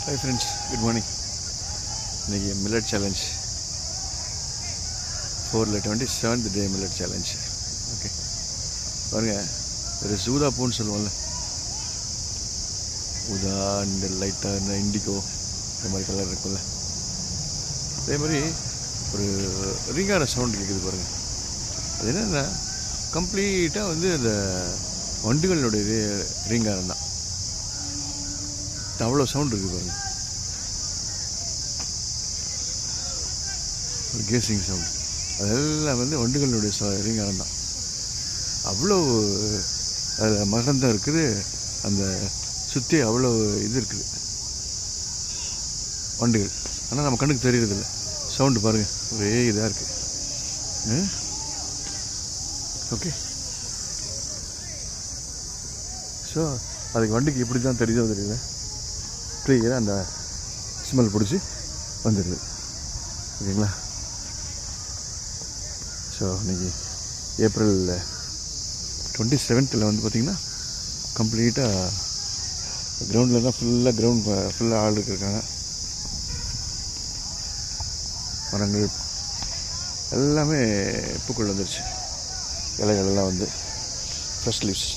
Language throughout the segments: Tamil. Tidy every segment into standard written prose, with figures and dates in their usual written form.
Hi friends, good morning. இன்றைக்கி மில்லட் சேலஞ்ச் 27th டே மில்லட் சேலஞ்ச். ஓகே பாருங்கள், ஒரு ஊதா பூன்னு சொல்லுவோம்ல, ஊதா இந்த லைட்டாக இந்த இண்டிகோ இந்த மாதிரி கலர் இருக்கும்ல, அதே மாதிரி ஒரு ரிங்கான சவுண்டு கேட்குது பாருங்கள். அது என்னென்னா கம்ப்ளீட்டாக வந்து அந்த வண்டுகளுடைய ரீங்காரம் தான். அவ்வளோ சவுண்ட் இருக்குது பாருங்கள், ஒரு கேசிங் சவுண்டு. அதெல்லாம் வந்து வண்டுகளுடைய ரீங்காரம் தான். அவ்வளோ அதில் மகரந்தம் இருக்குது, அந்த சுற்றி அவ்வளோ இது இருக்குது வண்டுகள். ஆனால் நம்ம கண்ணுக்கு தெரியறதில்ல. சவுண்டு பாருங்கள், ஒரே இதாக இருக்குது. ஓகே, ஸோ அதுக்கு வண்டிக்கு இப்படி தான் தெரியுதோ தெரியல, கிளியராக அந்த ஸ்மெல் பிடிச்சி வந்துடுது. ஓகேங்களா? ஸோ இன்றைக்கி ஏப்ரல் 27th வந்து பார்த்திங்கன்னா கம்ப்ளீட்டாக கிரவுண்டில் தான் ஃபுல்லாக ஆள் இருக்காங்க. மரங்கள் எல்லாமே பூக்கள் வந்துருச்சு, இலைகள் எல்லாம் வந்து ஃப்ரெஷ் லீவ்ஸ்.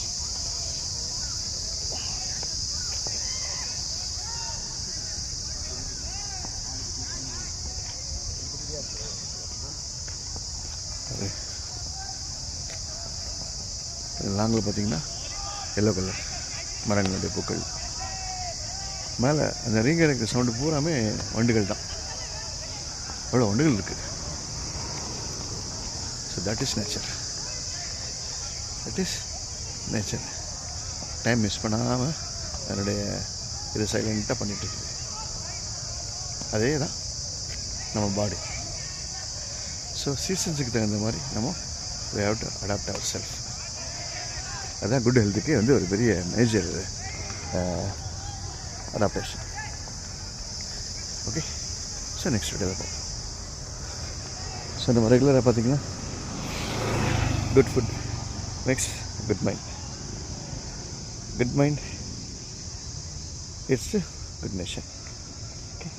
லாங்கில் பார்த்திங்கன்னா எல்லோ கலர் மரங்களுடைய பூக்கள். மேலே அந்த ரீங்கர் இருக்கிற சவுண்டு பூராமே வண்டுகள் தான். அவ்வளோ வண்டுகள் இருக்குது. So that is nature. Time miss பண்ணாமல் அதனுடைய இதை சைலண்ட்டாக பண்ணிகிட்டு இருக்குது. அதே தான் நம்ம பாடி. ஸோ சீசன்ஸுக்கு தகுந்த மாதிரி நம்ம we have to adapt ourselves. அதுதான் குட் ஹெல்த்துக்கு வந்து ஒரு பெரிய major adaptation. Okay, so next வீடியோவில் பார்ப்போம். ஸோ நம்ம ரெகுலராக பார்த்திங்கன்னா good food makes good mind. Good mind it's good nation. Okay,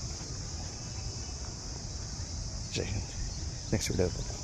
Jai Hind. Next வீடியோவில் பார்ப்போம்.